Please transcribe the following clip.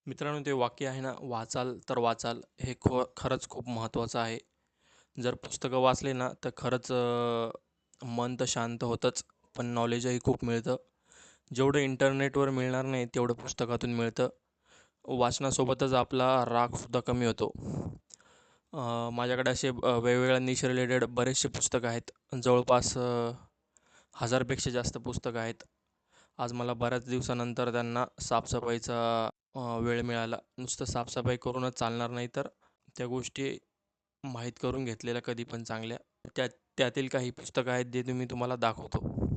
मित्रांनो, ते वाक्य आहे ना, वाचाल तर वाचाल, हे खरंच खूप महत्त्वाचं आहे. जर पुस्तकं वाचली ना, तर खरंच मन तर शांत होतंच, पण नॉलेजही खूप मिळतं. जेवढं इंटरनेटवर मिळणार नाही, तेवढं पुस्तकातून मिळतं. वाचनासोबतच आपला रागसुद्धा कमी होतो. माझ्याकडे असे वेगवेगळ्या निश रिलेटेड बरेचसे पुस्तकं आहेत. जवळपास 1000पेक्षा जास्त पुस्तकं आहेत. आज मला बऱ्याच दिवसानंतर त्यांना साफसफाईचा वेळ मिळाला. नुसतं साफसफाई करूनच चालणार नाही, तर त्या गोष्टी माहीत करून घेतलेल्या कधी पण चांगल्या. त्यातील काही पुस्तकं आहेत, जे मी तुम्हाला दाखवतो.